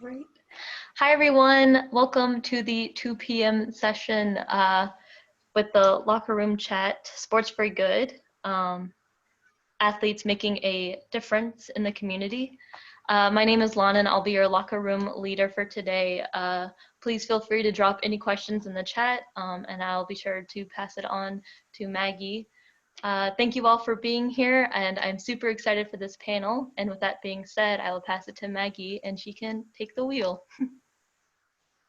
Great. Hi, everyone. Welcome to the 2 p.m. session with the Locker Room Chat, Sports for Good, athletes making a difference in the community. My name is Lana, and I'll be your locker room leader for today. Please feel free to drop any questions in the chat, and I'll be sure to pass it on to Maggie. Thank you all for being here, and I'm super excited for this panel. And with that being said, I will pass it to Maggie, and she can take the wheel.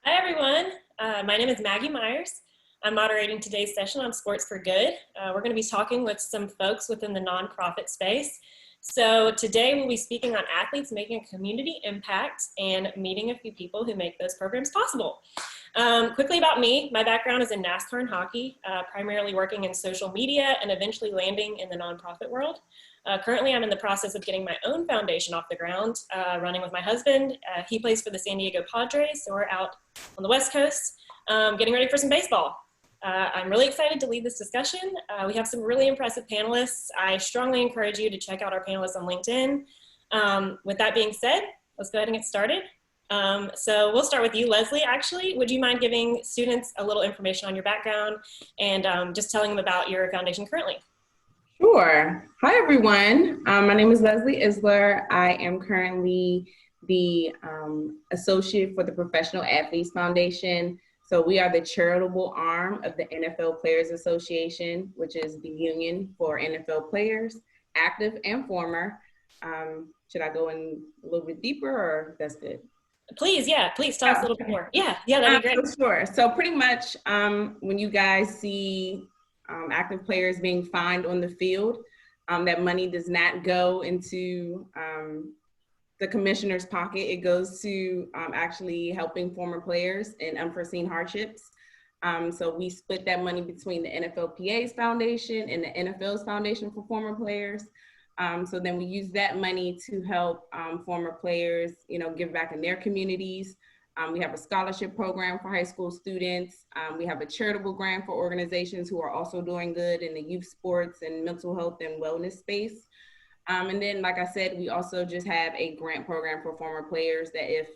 Hi, everyone. My name is Maggie Myers. I'm moderating today's session on Sports for Good. We're going to be talking with some folks within the nonprofit space. So today we'll be speaking on athletes making a community impact and meeting a few people who make those programs possible. Quickly about me, my background is in NASCAR and hockey, primarily working in social media and eventually landing in the nonprofit world. Currently, I'm in the process of getting my own foundation off the ground, running with my husband. He plays for the San Diego Padres, so we're out on the West Coast, getting ready for some baseball. I'm really excited to lead this discussion. We have some really impressive panelists. I strongly encourage you to check out our panelists on LinkedIn. With that being said, let's go ahead and get started. So we'll start with you, Leslie. Actually, would you mind giving students a little information on your background and just telling them about your foundation currently? Sure. Hi, everyone. My name is Leslie Isler. I am currently the associate for the Professional Athletes Foundation. So we are the charitable arm of the NFL Players Association, which is the union for NFL players, active and former. Should I go in a little bit deeper, or that's good? Please, yeah, please tell us a little bit more. Yeah, that'd be great. Sure. So pretty much when you guys see active players being fined on the field, that money does not go into the commissioner's pocket. It goes to actually helping former players in unforeseen hardships. So we split that money between the NFLPA's foundation and the NFL's foundation for former players. So then we use that money to help former players, give back in their communities. We have a scholarship program for high school students. We have a charitable grant for organizations who are also doing good in the youth sports and mental health and wellness space. And then, like I said, we also just have a grant program for former players that if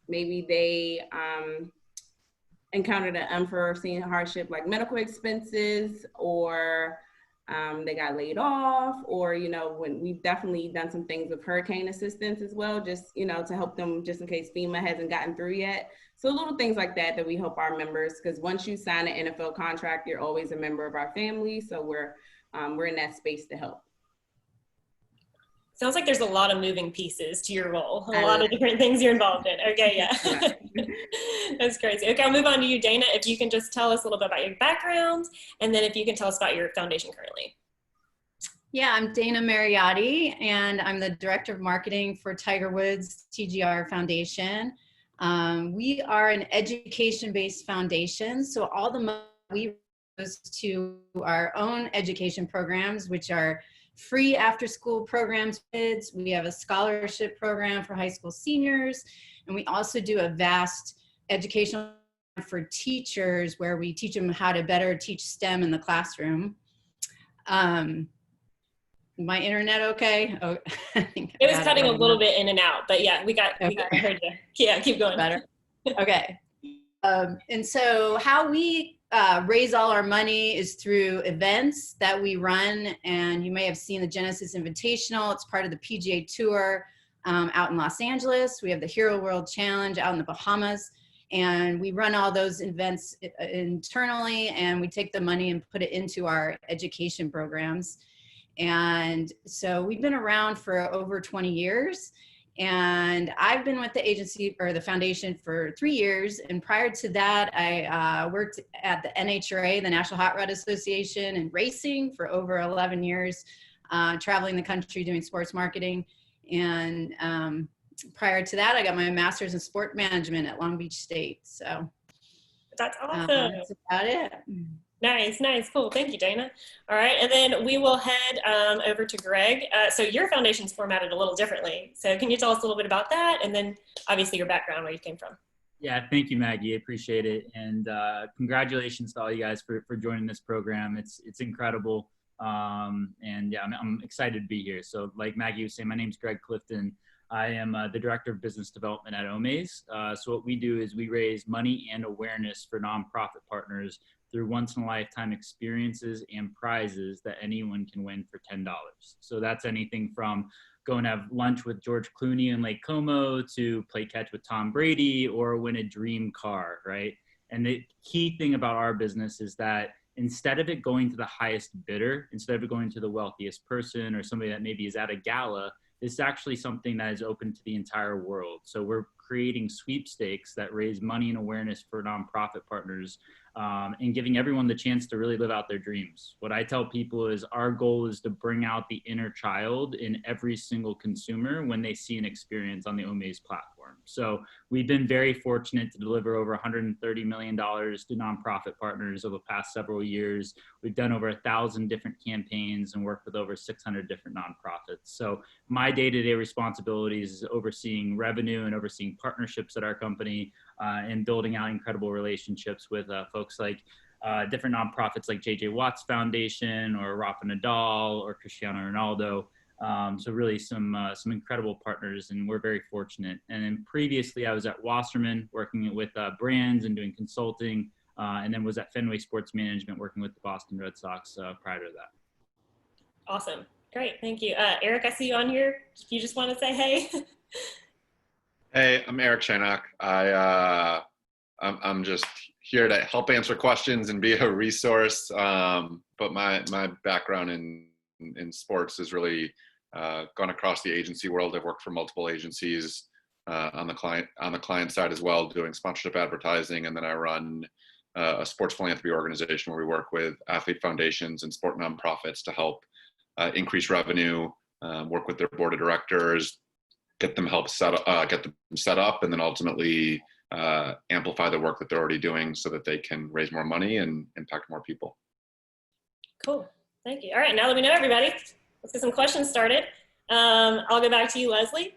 maybe they encountered an unforeseen hardship like medical expenses, or they got laid off, or, when we've definitely done some things with hurricane assistance as well, just, to help them just in case FEMA hasn't gotten through yet. So little things like that we help our members, because once you sign an NFL contract, you're always a member of our family. So we're in that space to help. Sounds like there's a lot of moving pieces to your role, a lot of different things you're involved in. Okay, yeah. That's crazy. Okay, I'll move on to you, Dana. If you can just tell us a little bit about your background, and then if you can tell us about your foundation currently. Yeah, I'm Dana Mariotti, and I'm the Director of Marketing for Tiger Woods TGR Foundation. We are an education-based foundation, so all the money we goes to our own education programs, which are free after-school programs. We have a scholarship program for high school seniors, and we also do a vast educational for teachers where we teach them how to better teach STEM in the classroom. My internet okay? Oh, I think it was cutting a little bit in and out, but yeah, we heard you. Yeah, keep going. Better. Okay. And so how we raise all our money is through events that we run, and you may have seen the Genesis Invitational. It's part of the PGA Tour out in Los Angeles. We have the Hero World Challenge out in the Bahamas, and we run all those events internally, and we take the money and put it into our education programs. And so we've been around for over 20 years. And I've been with the agency or the foundation for 3 years. And prior to that, I worked at the NHRA, the National Hot Rod Association, and racing for over 11 years, traveling the country doing sports marketing. And prior to that, I got my master's in sport management at Long Beach State. So that's awesome. That's about it. Nice, cool. Thank you, Dana. All right, and then we will head over to Gregg. So your foundation's formatted a little differently. So can you tell us a little bit about that, and then obviously your background, where you came from? Yeah, thank you, Maggie. I appreciate it, and congratulations to all you guys for joining this program. It's incredible, and yeah, I'm excited to be here. So like Maggie was saying, my name's Gregg Clifton. I am the Director of Business Development at Omaze. So what we do is we raise money and awareness for nonprofit partners through once-in-a-lifetime experiences and prizes that anyone can win for $10. So that's anything from go and have lunch with George Clooney in Lake Como to play catch with Tom Brady or win a dream car, right? And the key thing about our business is that instead of it going to the highest bidder, instead of it going to the wealthiest person or somebody that maybe is at a gala, it's actually something that is open to the entire world. So we're creating sweepstakes that raise money and awareness for nonprofit partners, and giving everyone the chance to really live out their dreams. What I tell people is our goal is to bring out the inner child in every single consumer when they see an experience on the Omaze platform. So we've been very fortunate to deliver over $130 million to nonprofit partners over the past several years. We've done over 1,000 different campaigns and worked with over 600 different nonprofits. So my day-to-day responsibilities is overseeing revenue and overseeing partnerships at our company, and building out incredible relationships with folks like different nonprofits like JJ Watt's Foundation or Rafa Nadal or Cristiano Ronaldo. So really some incredible partners, and we're very fortunate. And then previously I was at Wasserman working with brands and doing consulting, and then was at Fenway Sports Management working with the Boston Red Sox prior to that. Awesome. Great. Thank you. Eric, I see you on here. You just want to say hey? Hey, I'm Eric Shannock. I'm just here to help answer questions and be a resource. But my background in sports is really gone across the agency world. I've worked for multiple agencies on the client side as well, doing sponsorship advertising, and then I run a sports philanthropy organization where we work with athlete foundations and sport nonprofits to help increase revenue, work with their board of directors, get them set up, and then ultimately amplify the work that they're already doing so that they can raise more money and impact more people. Cool. Thank you. All right, now that we know everybody, let's get some questions started. I'll go back to you, Leslie.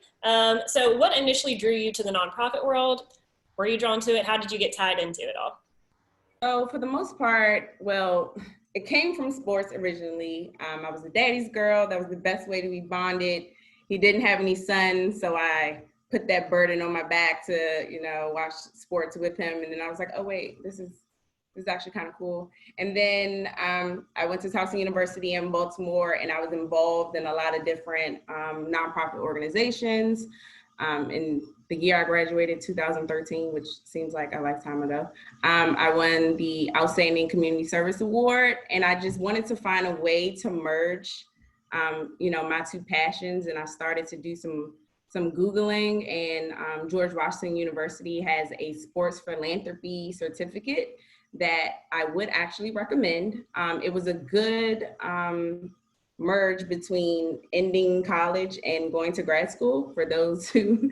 So what initially drew you to the nonprofit world? Were you drawn to it? How did you get tied into it all? So for the most part, well, it came from sports originally. I was a daddy's girl. That was the best way to be bonded. He didn't have any sons, so I put that burden on my back to, watch sports with him. And then I was like, oh wait, this is actually kind of cool. And then I went to Towson University in Baltimore, and I was involved in a lot of different nonprofit organizations. In the year I graduated, 2013, which seems like a lifetime ago, I won the Outstanding Community Service Award, and I just wanted to find a way to merge my two passions, and I started to do some Googling, and George Washington University has a sports philanthropy certificate that I would actually recommend. It was a good merge between ending college and going to grad school for those who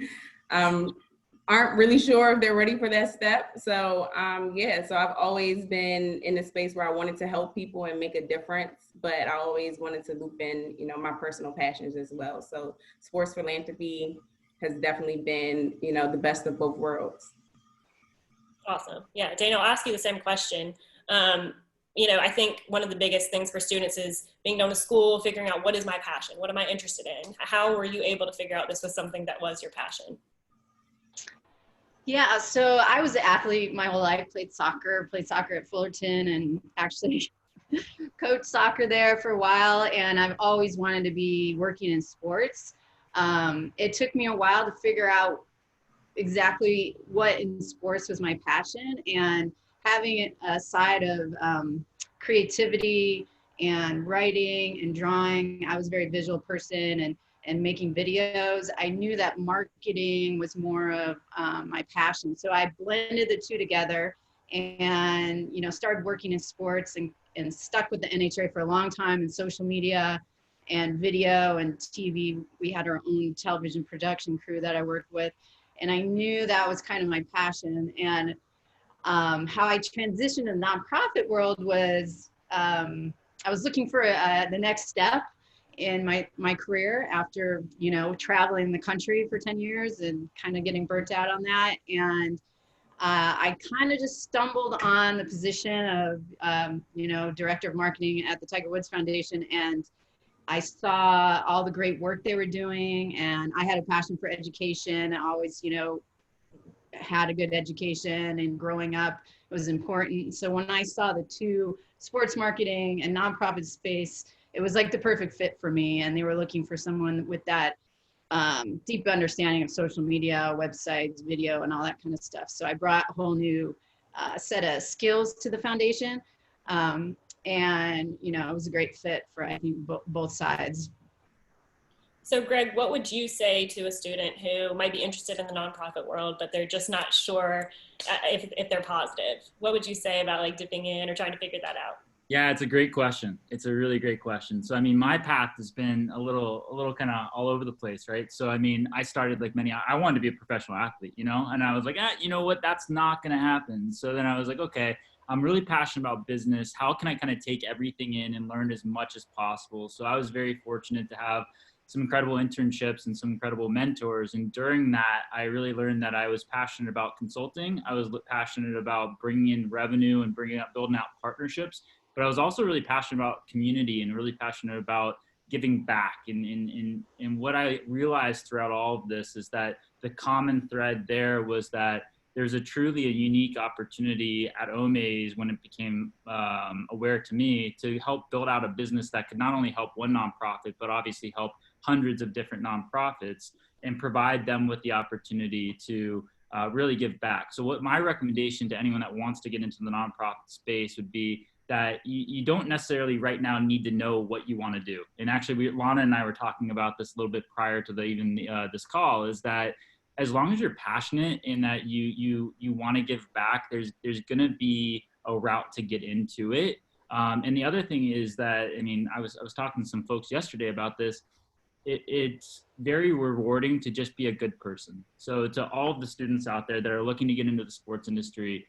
aren't really sure if they're ready for that step. So so I've always been in a space where I wanted to help people and make a difference, but I always wanted to loop in, my personal passions as well. So sports philanthropy has definitely been, the best of both worlds. Awesome. Yeah, Dana, I'll ask you the same question. I think one of the biggest things for students is being done to school, figuring out what is my passion? What am I interested in? How were you able to figure out this was something that was your passion? Yeah, so I was an athlete my whole life, played soccer at Fullerton, and actually coached soccer there for a while, and I've always wanted to be working in sports. It took me a while to figure out exactly what in sports was my passion, and having a side of creativity and writing and drawing. I was a very visual person, and making videos. I knew that marketing was more of my passion. So I blended the two together and, started working in sports and stuck with the NHRA for a long time in social media and video and TV. We had our own television production crew that I worked with. And I knew that was kind of my passion. And how I transitioned to the nonprofit world was I was looking for the next step in my career after, traveling the country for 10 years and kind of getting burnt out on that. And I kind of just stumbled on the position of, director of marketing at the Tiger Woods Foundation. And I saw all the great work they were doing, and I had a passion for education. I always, had a good education, and growing up it was important. So when I saw the two, sports marketing and nonprofit space, it was like the perfect fit for me. And they were looking for someone with that deep understanding of social media, websites, video, and all that kind of stuff. So I brought a whole new set of skills to the foundation. And, it was a great fit for, I think, both sides. So Gregg, what would you say to a student who might be interested in the nonprofit world, but they're just not sure if they're positive? What would you say about like dipping in or trying to figure that out? Yeah, it's a great question. It's a really great question. So, I mean, my path has been a little kind of all over the place, right? So, I mean, I started like many, I wanted to be a professional athlete, and I was like, you know what, that's not going to happen. So then I was like, okay, I'm really passionate about business. How can I kind of take everything in and learn as much as possible? So I was very fortunate to have some incredible internships and some incredible mentors. And during that, I really learned that I was passionate about consulting. I was passionate about bringing in revenue and building out partnerships. But I was also really passionate about community and really passionate about giving back. And what I realized throughout all of this is that the common thread there was that there's a truly a unique opportunity at Omaze when it became aware to me to help build out a business that could not only help one nonprofit, but obviously help hundreds of different nonprofits and provide them with the opportunity to really give back. So what my recommendation to anyone that wants to get into the nonprofit space would be that you don't necessarily right now need to know what you want to do. And actually, Lana and I were talking about this a little bit prior to this call, is that as long as you're passionate and that you want to give back, there's going to be a route to get into it. And the other thing is that, I mean, I was talking to some folks yesterday about this. It's very rewarding to just be a good person. So to all of the students out there that are looking to get into the sports industry,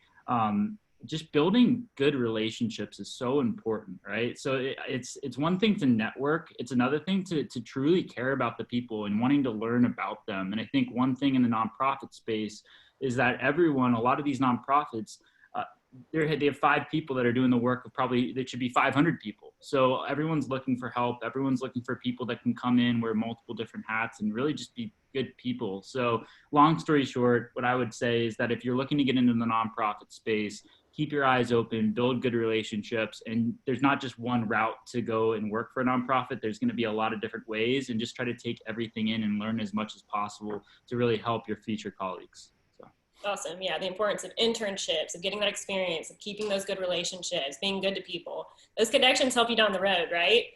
just building good relationships is so important, right? So it's one thing to network. It's another thing to truly care about the people and wanting to learn about them. And I think one thing in the nonprofit space is that a lot of these nonprofits, they have 5 people that are doing the work of probably, there should be 500 people. So everyone's looking for help. Everyone's looking for people that can come in, wear multiple different hats, and really just be good people. So long story short, what I would say is that if you're looking to get into the nonprofit space, keep your eyes open, build good relationships. And there's not just one route to go and work for a nonprofit. There's going to be a lot of different ways, and just try to take everything in and learn as much as possible to really help your future colleagues. Awesome. Yeah, the importance of internships, of getting that experience, of keeping those good relationships, being good to people. Those connections help you down the road, right?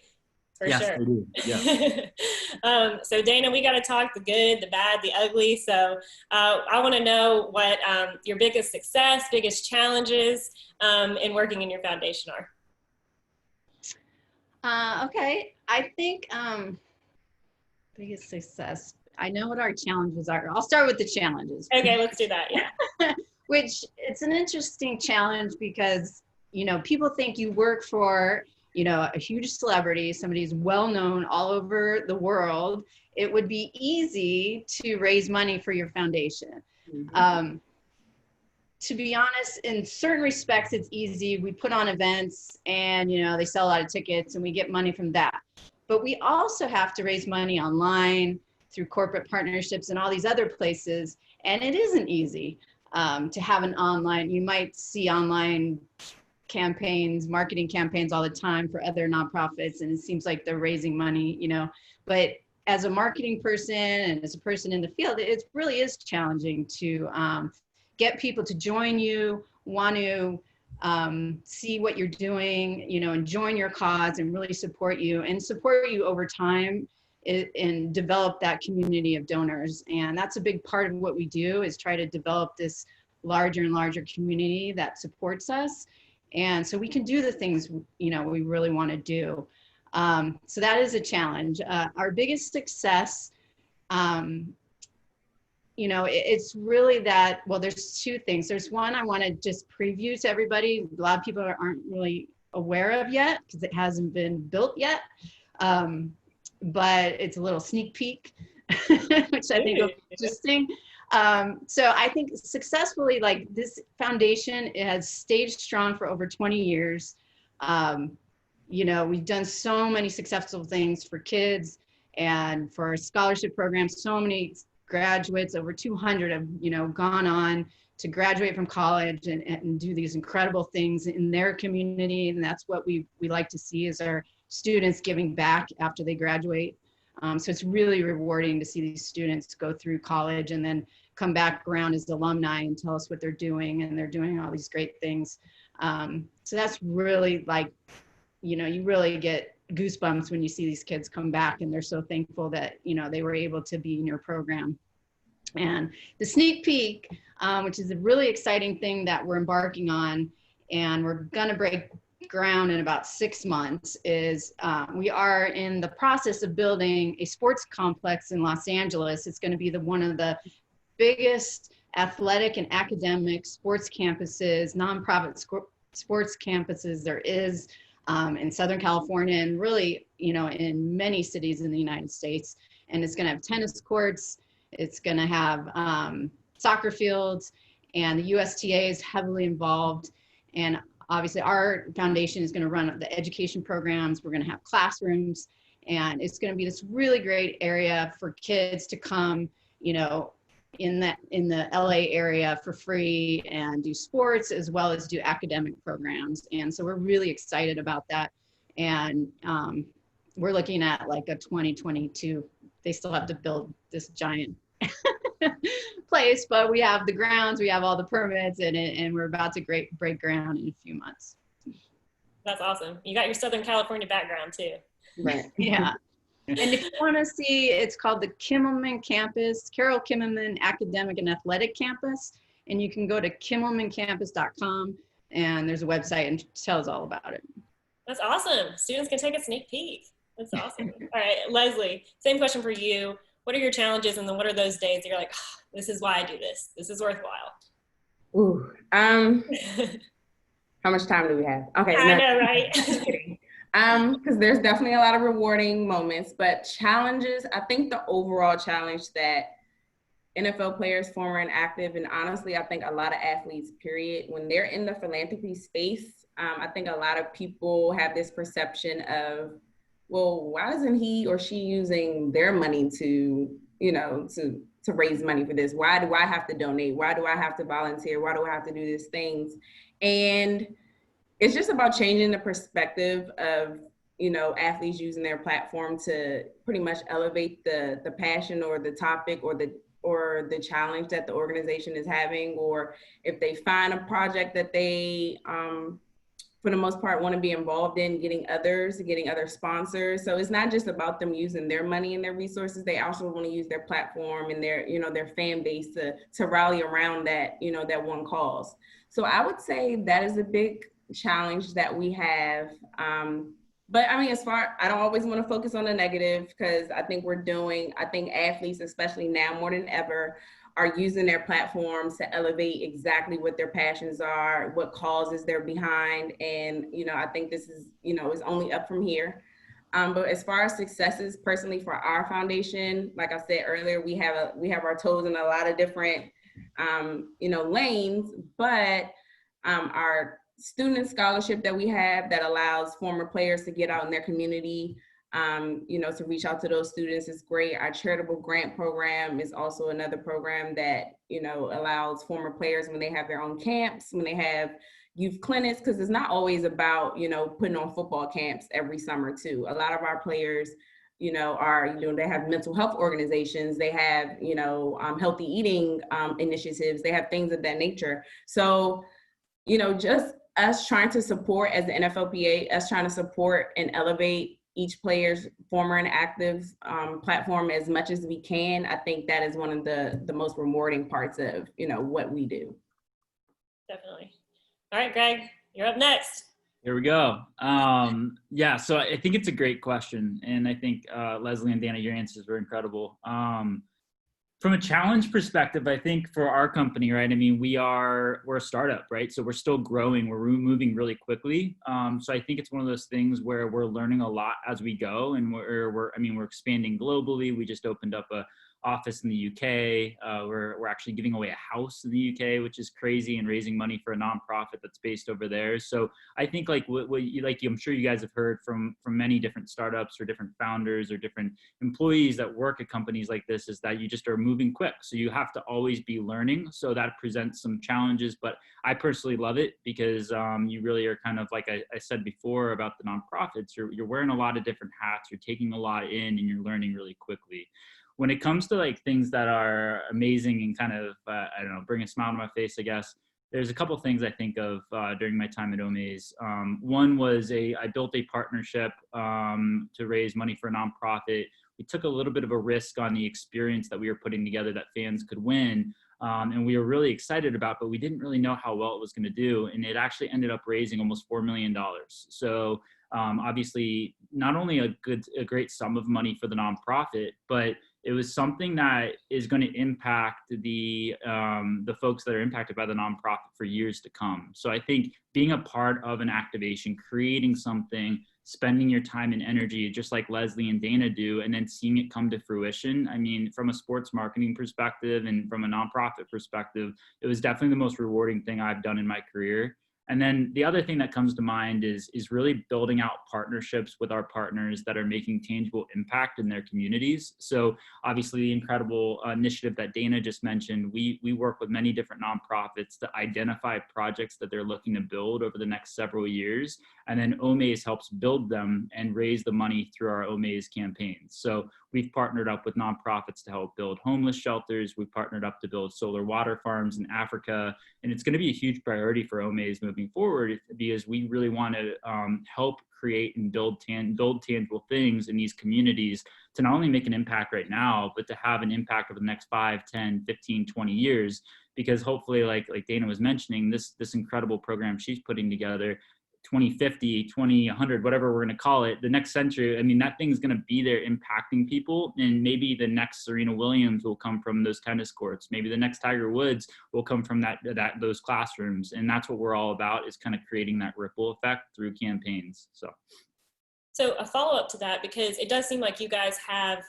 For yes, sure. They do. Yeah. So Dana, we got to talk the good, the bad, the ugly. So I want to know what your biggest success, biggest challenges in working in your foundation are. Okay, I think biggest success. I know what our challenges are. I'll start with the challenges. Okay, let's do that. Yeah. Which it's an interesting challenge because, people think you work for, a huge celebrity, somebody who's well known all over the world. It would be easy to raise money for your foundation. Mm-hmm. To be honest, in certain respects, it's easy. We put on events and, they sell a lot of tickets and we get money from that. But we also have to raise money online, through corporate partnerships and all these other places. And it isn't easy to have an online, you might see online campaigns, marketing campaigns all the time for other nonprofits. And it seems like they're raising money, but as a marketing person and as a person in the field, it really is challenging to get people to join you, want to see what you're doing, and join your cause and really support you over time. And develop that community of donors. And that's a big part of what we do, is try to develop this larger and larger community that supports us. And so we can do the things, we really want to do. So that is a challenge. Our biggest success, it's really that, well, there's 2 things. There's one I want to just preview to everybody. A lot of people aren't really aware of yet because it hasn't been built yet. But it's a little sneak peek, which I think will be interesting. So I think successfully, this foundation, it has stayed strong for over 20 years. you know, we've done so many successful things for kids and for our scholarship programs. So many graduates, over 200 have, you know, gone on to graduate from college and do these incredible things in their community. And that's what we like to see, is our students giving back after they graduate. So it's really rewarding to see these students go through college and then come back around as alumni and tell us what they're doing, and they're doing all these great things. So that's really, like, you know, you really get goosebumps when you see these kids come back and they're so thankful that, you know, they were able to be in your program. And the sneak peek, which is a really exciting thing that we're embarking on, and we're gonna break ground in about 6 months, is we are in the process of building a sports complex in Los Angeles. It's gonna be one of the biggest athletic and academic sports campuses, nonprofit sports campuses there is in Southern California, and really, you know, in many cities in the United States. And it's gonna have tennis courts, it's gonna have soccer fields, and the USTA is heavily involved. And obviously our foundation is gonna run the education programs, we're gonna have classrooms, and it's gonna be this really great area for kids to come, you know, in the LA area for free and do sports as well as do academic programs. And so we're really excited about that. And we're looking at like a 2022, they still have to build this giant place, but we have the grounds, we have all the permits, and we're about to break ground in a few months. That's awesome. You got your Southern California background too. Right. Yeah. And if you want to see, it's called the Kimmelman Campus, Carol Kimmelman Academic and Athletic Campus. And you can go to kimmelmancampus.com, and there's a website and it tells all about it. That's awesome. Students can take a sneak peek. That's awesome. All right, Leslie, same question for you. What are your challenges, and then what are those days that you're like, oh, this is why I do this. This is worthwhile. Ooh, how much time do we have? Okay. I know, right? Because there's definitely a lot of rewarding moments, but challenges, I think the overall challenge that NFL players, former and active, and honestly, I think a lot of athletes, period, when they're in the philanthropy space, I think a lot of people have this perception of, well, why isn't he or she using their money to, you know, to raise money for this? Why do I have to donate? Why do I have to volunteer? Why do I have to do these things? And it's just about changing the perspective of, you know, athletes using their platform to pretty much elevate the passion or the topic or the challenge that the organization is having, or if they find a project that they, for the most part, want to be involved in, getting other sponsors. So it's not just about them using their money and their resources. They also want to use their platform and their, you know, their fan base to rally around that, you know, that one cause. So I would say that is a big challenge that we have. But I mean, I don't always want to focus on the negative, because I think athletes, especially now more than ever, are using their platforms to elevate exactly what their passions are, what causes they're behind. And, you know, I think this is, you know, is only up from here. But as far as successes personally for our foundation, like I said earlier, we have our toes in a lot of different, you know, lanes, but our student scholarship that we have that allows former players to get out in their community, you know, to reach out to those students is great. Our charitable grant program is also another program that, you know, allows former players, when they have their own camps, when they have youth clinics, because it's not always about, you know, putting on football camps every summer too. A lot of our players, you know, they have mental health organizations, they have, you know, healthy eating initiatives, they have things of that nature. So, you know, just us trying to support, as the NFLPA, us trying to support and elevate each player's former and active platform as much as we can. I think that is one of the most rewarding parts of, you know, what we do. Definitely. All right, Gregg, you're up next. Here we go. Yeah, so I think it's a great question. And I think Leslie and Dana, your answers were incredible. From a challenge perspective, I think for our company, right, I mean, we're a startup, right? So we're still growing, we're moving really quickly. So I think it's one of those things where we're learning a lot as we go, and we're expanding globally. We just opened up a office in the UK. We're actually giving away a house in the UK, which is crazy, and raising money for a nonprofit that's based over there. So I think like what you like, I'm sure you guys have heard from many different startups or different founders or different employees that work at companies like this, is that you just are moving quick. So you have to always be learning. So that presents some challenges, but I personally love it because you really are kind of like I said before about the nonprofits, you're wearing a lot of different hats, you're taking a lot in, and you're learning really quickly. When it comes to like things that are amazing and kind of, I don't know, bring a smile to my face, I guess, there's a couple of things I think of during my time at Omaze. One was I built a partnership to raise money for a nonprofit. We took a little bit of a risk on the experience that we were putting together that fans could win. And we were really excited about, but we didn't really know how well it was going to do. And it actually ended up raising almost $4 million. So obviously not only a great sum of money for the nonprofit, but it was something that is going to impact the folks that are impacted by the nonprofit for years to come. So I think being a part of an activation, creating something, spending your time and energy, just like Leslie and Dana do, and then seeing it come to fruition. I mean, from a sports marketing perspective and from a nonprofit perspective, it was definitely the most rewarding thing I've done in my career. And then the other thing that comes to mind is really building out partnerships with our partners that are making tangible impact in their communities. So obviously the incredible initiative that Dana just mentioned, we work with many different nonprofits to identify projects that they're looking to build over the next several years. And then Omaze helps build them and raise the money through our Omaze campaigns. So we've partnered up with nonprofits to help build homeless shelters. We've partnered up to build solar water farms in Africa. And it's going to be a huge priority for Omaze moving forward, because we really want to help create and build tangible things in these communities to not only make an impact right now, but to have an impact over the next 5, 10, 15, 20 years. Because hopefully, like Dana was mentioning, this incredible program she's putting together, 2050, 2100, whatever we're going to call it, the next century, I mean, that thing's going to be there impacting people. And maybe the next Serena Williams will come from those tennis courts. Maybe the next Tiger Woods will come from those classrooms. And that's what we're all about, is kind of creating that ripple effect through campaigns. So a follow-up to that, because it does seem like you guys have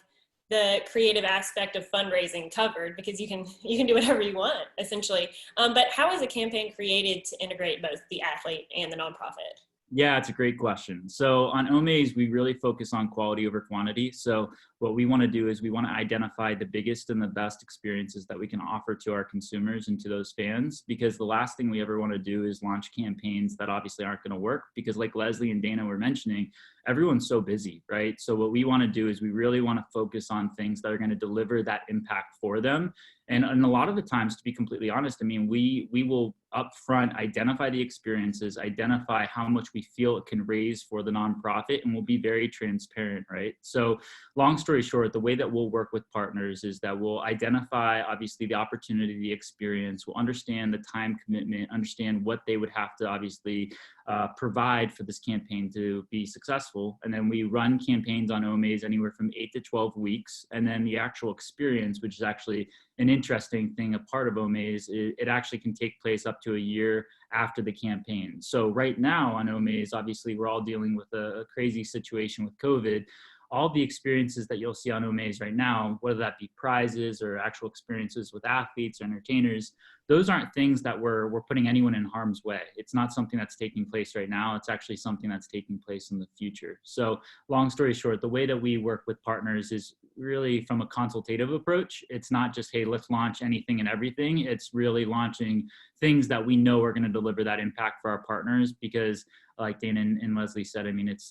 the creative aspect of fundraising covered, because you can do whatever you want essentially. But how is a campaign created to integrate both the athlete and the nonprofit? Yeah, it's a great question. So on Omaze, we really focus on quality over quantity. So what we want to do is we want to identify the biggest and the best experiences that we can offer to our consumers and to those fans, because the last thing we ever want to do is launch campaigns that obviously aren't going to work, because like Leslie and Dana were mentioning, everyone's so busy, right? So what we want to do is we really want to focus on things that are going to deliver that impact for them. And a lot of the times, to be completely honest, I mean, we will upfront identify the experiences, identify how much we feel it can raise for the nonprofit, and we'll be very transparent, right? So long story short, the way that we'll work with partners is that we'll identify, obviously, the opportunity, the experience, we'll understand the time commitment, understand what they would have to obviously provide for this campaign to be successful. And then we run campaigns on Omaze anywhere from 8 to 12 weeks. And then the actual experience, which is actually an interesting thing, a part of Omaze, it actually can take place up to a year after the campaign. So right now on Omaze, obviously we're all dealing with a crazy situation with COVID. All the experiences that you'll see on Omaze right now, whether that be prizes or actual experiences with athletes or entertainers, those aren't things that we're putting anyone in harm's way. It's not something that's taking place right now. It's actually something that's taking place in the future. So long story short, the way that we work with partners is really from a consultative approach. It's not just, hey, let's launch anything and everything. It's really launching things that we know are going to deliver that impact for our partners, because like Dana and Leslie said, I mean, it's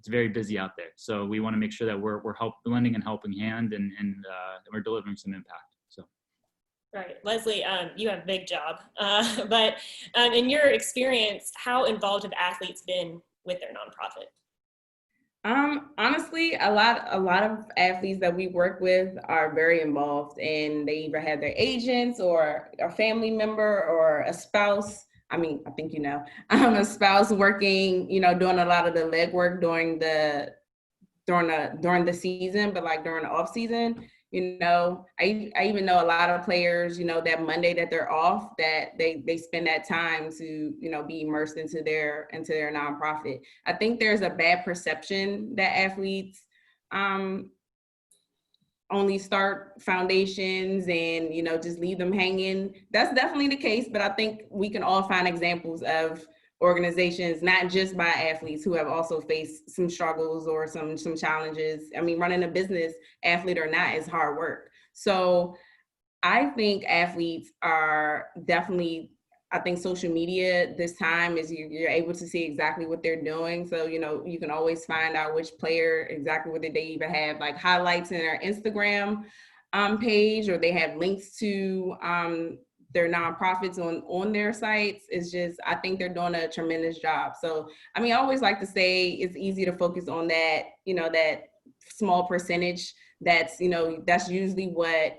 very busy out there. So we want to make sure that we're lending a helping hand and we're delivering some impact. So. Right. Leslie, you have a big job, but in your experience, how involved have athletes been with their nonprofit? Honestly, a lot of athletes that we work with are very involved, and they either have their agents or a family member or a spouse. I mean, I think, a spouse working, doing a lot of the legwork during the season, but like during the off season, I even know a lot of players, that Monday that they're off, that they spend that time to, be immersed into their nonprofit. I think there's a bad perception that athletes only start foundations and, you know, just leave them hanging. That's definitely the case, but I think we can all find examples of organizations, not just by athletes, who have also faced some struggles or some challenges. I mean, running a business, athlete or not, is hard work. So I think athletes are definitely, I think social media this time is you're able to see exactly what they're doing. So, you know, you can always find out which player, exactly what they even have like highlights in their Instagram page, or they have links to their nonprofits on their sites. It's just, I think they're doing a tremendous job. So, I mean, I always like to say it's easy to focus on that, you know, that small percentage. That's, you know, that's usually what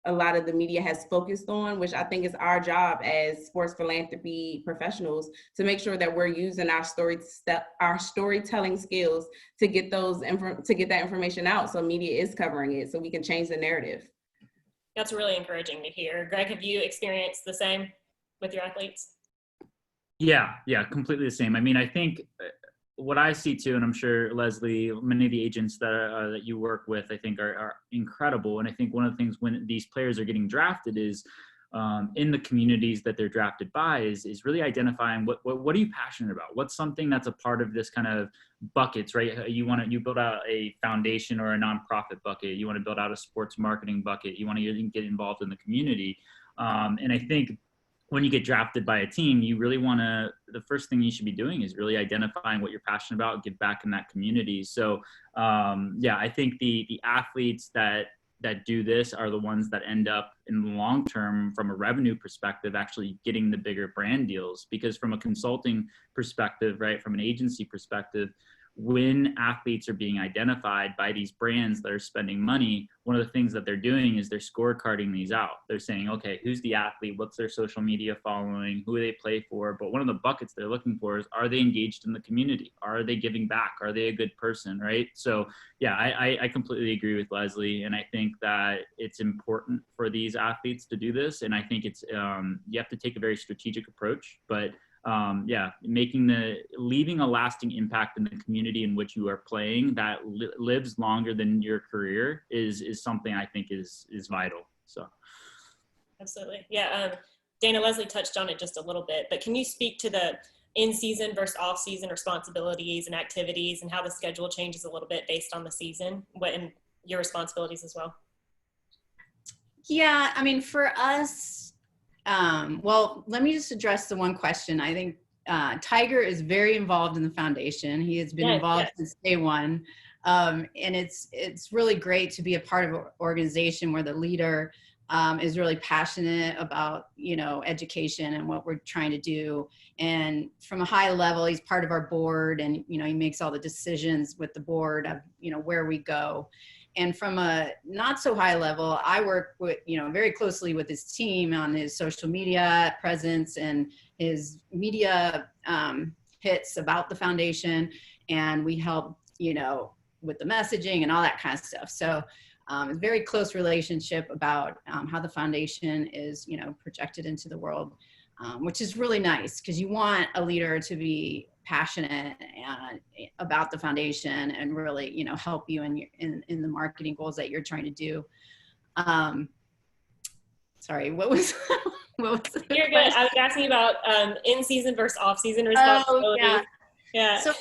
a lot of the media has focused on, which I think is our job as sports philanthropy professionals, to make sure that we're using our storytelling skills to get that information out, so media is covering it, so we can change the narrative. That's really encouraging to hear. Gregg, have you experienced the same with your athletes? Yeah, completely the same. I mean, I think what I see too, and I'm sure Leslie, many of the agents that you work with, I think are incredible. And I think one of the things when these players are getting drafted is in the communities that they're drafted by is really identifying what are you passionate about? What's something that's a part of this kind of buckets, right? You build out a foundation or a nonprofit bucket. You want to build out a sports marketing bucket. You want to get involved in the community. And I think when you get drafted by a team, you really want to, the first thing you should be doing is really identifying what you're passionate about, give back in that community. So I think the athletes that do this are the ones that end up in the long term, from a revenue perspective, actually getting the bigger brand deals. Because from a consulting perspective, right, from an agency perspective, when athletes are being identified by these brands that are spending money, one of the things that they're doing is they're scorecarding these out. They're saying, okay, who's the athlete? What's their social media following? Who do they play for? But one of the buckets they're looking for is, are they engaged in the community? Are they giving back? Are they a good person, right? So yeah, I completely agree with Leslie. And I think that it's important for these athletes to do this. And I think it's, you have to take a very strategic approach, but leaving a lasting impact in the community in which you are playing that lives longer than your career is something I think is vital. So absolutely. Yeah. Dana, Leslie touched on it just a little bit, but can you speak to the in-season versus off-season responsibilities and activities, and how the schedule changes a little bit based on the season, and your responsibilities as well? Yeah, I mean, for us, well, let me just address the one question. I think Tiger is very involved in the foundation. He has been involved since day one. And it's really great to be a part of an organization where the leader is really passionate about, you know, education and what we're trying to do. And from a high level, he's part of our board, and, you know, he makes all the decisions with the board of, you know, where we go. And from a not so high level, I work with, you know, very closely with his team on his social media presence and his media hits about the foundation. And we help, you know, with the messaging and all that kind of stuff. So it's a very close relationship about how the foundation is, you know, projected into the world, which is really nice, because you want a leader to be passionate about the foundation and really, you know, help you in the marketing goals that you're trying to do. Sorry, what was You're good. I was asking about in-season versus off-season responsibilities. Oh, yeah. So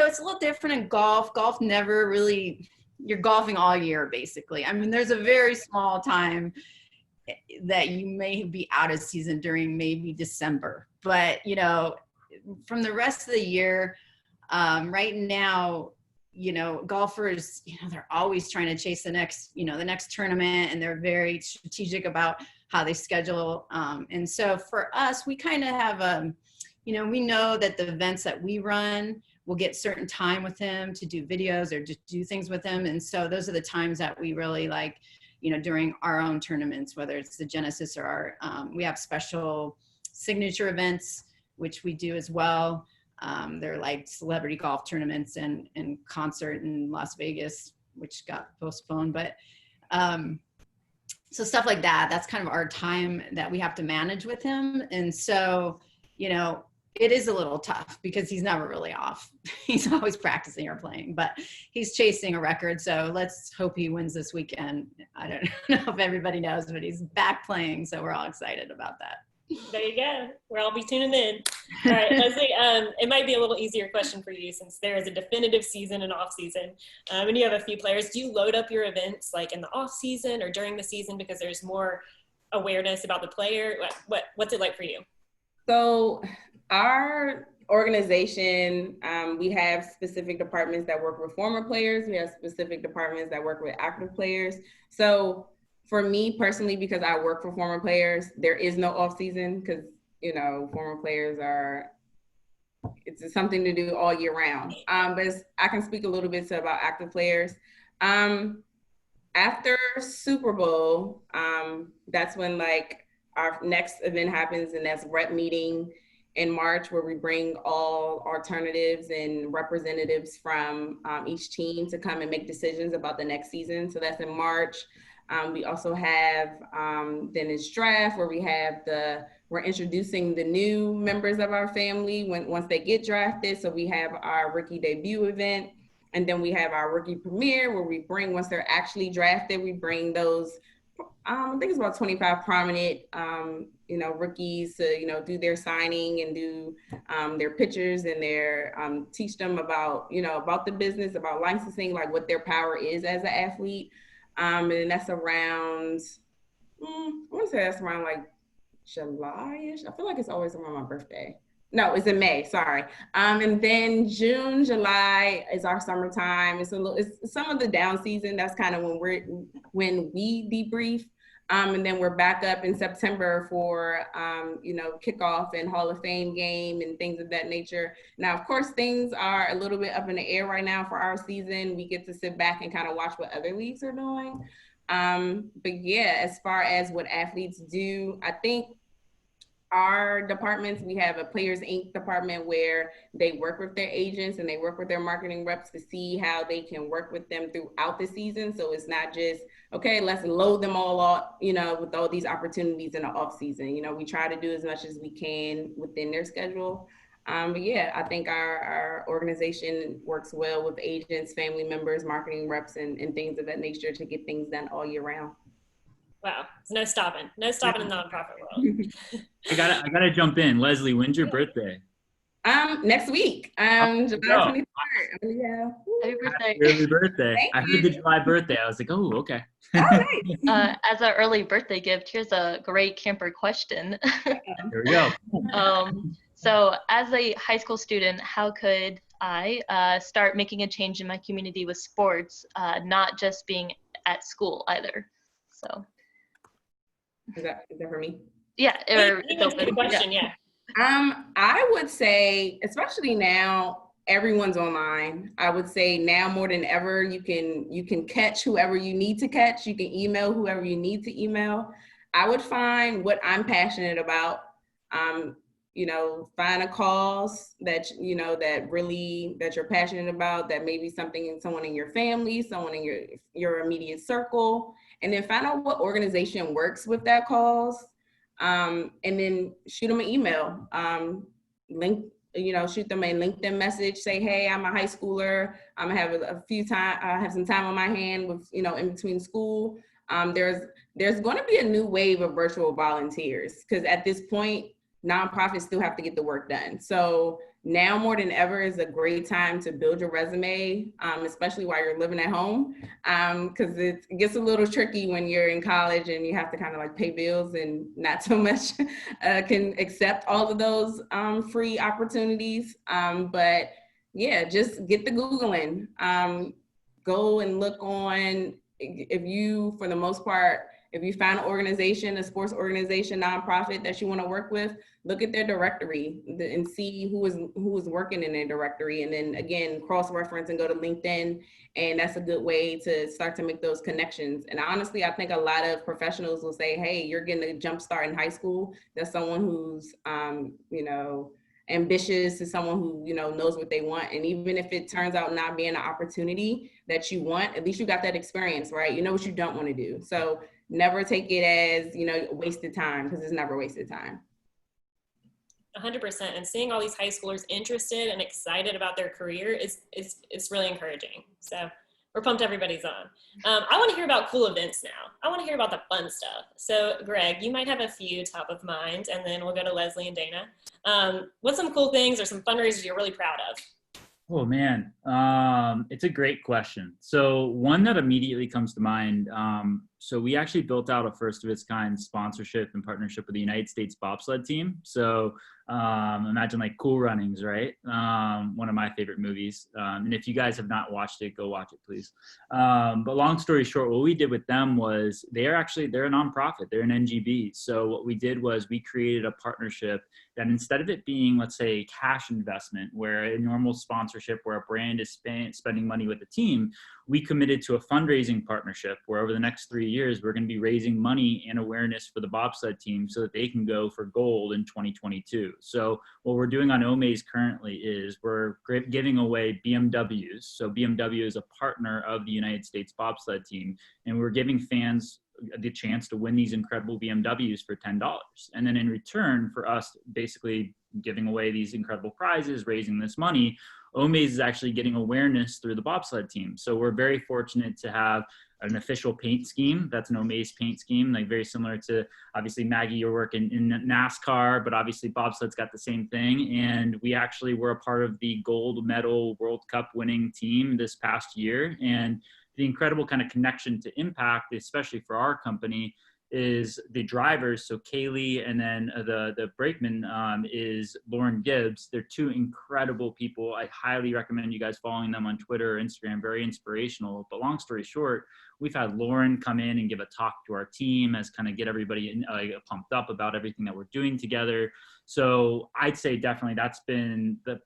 it's a little different in golf. Golf never really, you're golfing all year basically. I mean, there's a very small time that you may be out of season during maybe December, but, you know, from the rest of the year, right now, you know, golfers, you know, they're always trying to chase the next tournament, and they're very strategic about how they schedule. And so for us, we kind of have you know, we know that the events that we run will get certain time with him to do videos or just do things with him. And so those are the times that we really like, you know, during our own tournaments, whether it's the Genesis or our, we have special signature events, which we do as well. They're like celebrity golf tournaments and concert in Las Vegas, which got postponed. But so stuff like that, that's kind of our time that we have to manage with him. And so, you know, it is a little tough because he's never really off. He's always practicing or playing, but he's chasing a record. So let's hope he wins this weekend. I don't know if everybody knows, but he's back playing. So we're all excited about that. There you go. We'll all be tuning in. All right, Leslie, it might be a little easier question for you since there is a definitive season and off season. And you have a few players. Do you load up your events like in the off season or during the season because there's more awareness about the player? What's it like for you? So our organization, we have specific departments that work with former players. We have specific departments that work with active players. So for me personally, because I work for former players, there is no off season because, you know, former players it's something to do all year round. But I can speak a little bit about active players. After Super Bowl, that's when like our next event happens, and that's rep meeting in March, where we bring all alternatives and representatives from each team to come and make decisions about the next season. So that's in March. We also have then it's draft, where we're introducing the new members of our family once they get drafted. So we have our rookie debut event, and then we have our rookie premiere, where we bring, once they're actually drafted, we bring those, I think it's about 25 prominent, rookies to, do their signing and do their pictures and teach them about, about the business, about licensing, like what their power is as an athlete. And that's around, I want to say that's around like July-ish. I feel like it's always around my birthday. No, it's in May, sorry. And then June, July is our summertime. It's some of the down season. That's kind of when we debrief. And then we're back up in September for, kickoff and Hall of Fame game and things of that nature. Now, of course, things are a little bit up in the air right now for our season. We get to sit back and kind of watch what other leagues are doing. But yeah, as far as what athletes do, I think our departments, we have a Players Inc. department where they work with their agents and they work with their marketing reps to see how they can work with them throughout the season. So it's not just, okay, let's load them all up, with all these opportunities in the off season. We try to do as much as we can within their schedule. But yeah, I think our organization works well with agents, family members, marketing reps, and things of that nature to get things done all year round. Wow, there's no stopping in the nonprofit world. I gotta jump in. Leslie, when's your birthday? Next week, July 23rd. Yeah. Happy birthday. Early birthday. I heard the July birthday. I was like, oh, okay. Oh, nice. As an early birthday gift, here's a great camper question. There we go. So as a high school student, how could I start making a change in my community with sports, not just being at school either? So. Is that for me? Yeah. That's a good question, yeah. I would say, especially now, everyone's online. I would say now more than ever, you can catch whoever you need to catch. You can email whoever you need to email. I would find what I'm passionate about. Find a cause that you're passionate about, that maybe someone in your family, someone in your immediate circle, and then find out what organization works with that cause. And then shoot them an email, shoot them a LinkedIn message, say, hey, I'm a high schooler. I'm gonna have some time on my hand with, in between school. There's going to be a new wave of virtual volunteers, because at this point, nonprofits still have to get the work done. So now more than ever is a great time to build your resume, especially while you're living at home, because it gets a little tricky when you're in college and you have to kind of like pay bills and not so much can accept all of those free opportunities. But yeah, just get the Googling. Go and look on, if you find an organization, a sports organization, nonprofit that you want to work with, look at their directory and see who is working in their directory. And then again, cross-reference and go to LinkedIn. And that's a good way to start to make those connections. And honestly, I think a lot of professionals will say, hey, you're getting a jump start in high school. That's someone who's, ambitious, to someone who, knows what they want. And even if it turns out not being an opportunity that you want, at least you got that experience, right? You know what you don't want to do. So never take it as, wasted time, because it's never wasted time. 100%. And seeing all these high schoolers interested and excited about their career is really encouraging. So we're pumped everybody's on. I want to hear about cool events now. I want to hear about the fun stuff. So Gregg, you might have a few top of mind, and then we'll go to Leslie and Dana. What's some cool things or some fundraisers you're really proud of? Oh man, it's a great question. So one that immediately comes to mind, so we actually built out a first of its kind sponsorship and partnership with the United States bobsled team. So imagine like Cool Runnings, right? One of my favorite movies. And if you guys have not watched it, go watch it, please. But long story short, what we did with them was they're a nonprofit. They're an NGB. So what we did was we created a partnership that instead of it being, let's say, a cash investment, where a normal sponsorship where a brand is spending money with the team, we committed to a fundraising partnership where over the next 3 years, we're going to be raising money and awareness for the bobsled team so that they can go for gold in 2022. So what we're doing on Omaze currently is we're giving away BMWs. So BMW is a partner of the United States bobsled team, and we're giving fans the chance to win these incredible BMWs for $10. And then in return for us basically giving away these incredible prizes, raising this money, Omaze is actually getting awareness through the bobsled team. So we're very fortunate to have an official paint scheme. That's an Omaze paint scheme, like very similar to obviously Maggie, your work in NASCAR, but obviously bobsled's got the same thing. And we actually were a part of the gold medal World Cup winning team this past year. And the incredible kind of connection to impact, especially for our company, is the drivers. So Kaylee and then the brakeman is Lauren Gibbs. They're two incredible people. I highly recommend you guys following them on Twitter or Instagram. Very inspirational. But long story short, we've had Lauren come in and give a talk to our team as kind of get everybody pumped up about everything that we're doing together. So I'd say definitely that's been the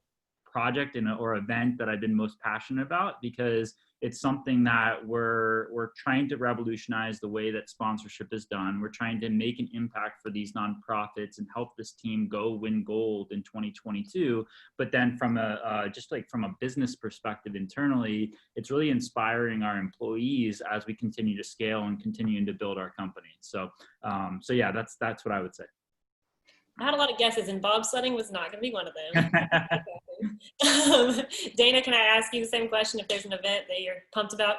project or event that I've been most passionate about, because it's something that we're trying to revolutionize the way that sponsorship is done. We're trying to make an impact for these nonprofits and help this team go win gold in 2022. But then from from a business perspective internally, it's really inspiring our employees as we continue to scale and continue to build our company. So yeah, that's what I would say. I had a lot of guesses, and bobsledding was not going to be one of them. Dana, can I ask you the same question if there's an event that you're pumped about?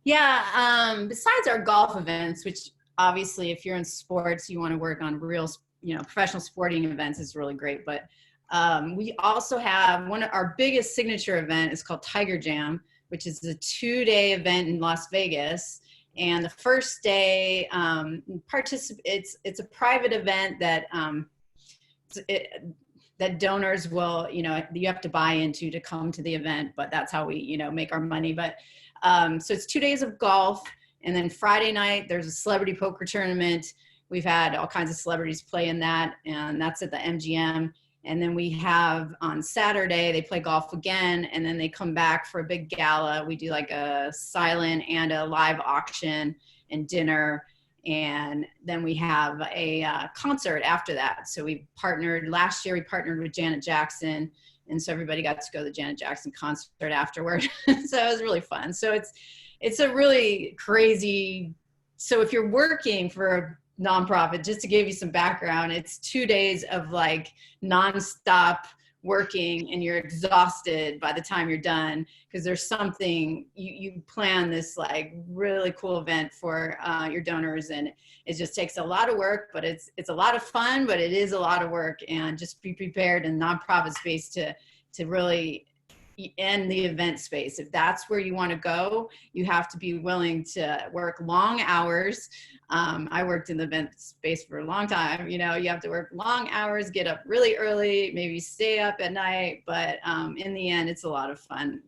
Yeah, besides our golf events, which obviously if you're in sports, you want to work on real, professional sporting events is really great. But we also have one of our biggest signature event is called Tiger Jam, which is a 2-day event in Las Vegas. And the first day, it's a private event that that donors will, you have to buy into to come to the event, but that's how we, make our money. But so it's 2 days of golf, and then Friday night there's a celebrity poker tournament. We've had all kinds of celebrities play in that, and that's at the MGM. And then we have on Saturday, they play golf again, and then they come back for a big gala. We do like a silent and a live auction and dinner. And then we have a concert after that. So last year we partnered with Janet Jackson. And so everybody got to go to the Janet Jackson concert afterward. So it was really fun. So it's a really crazy, so if you're working for a nonprofit, just to give you some background, it's 2 days of like nonstop working, and you're exhausted by the time you're done, because there's something you plan this like really cool event for your donors, and it just takes a lot of work, but it's a lot of fun, but it is a lot of work. And just be prepared in nonprofit space to really end the event space. If that's where you want to go, you have to be willing to work long hours. I worked in the event space for a long time. You have to work long hours, get up really early, maybe stay up at night. But in the end, it's a lot of fun.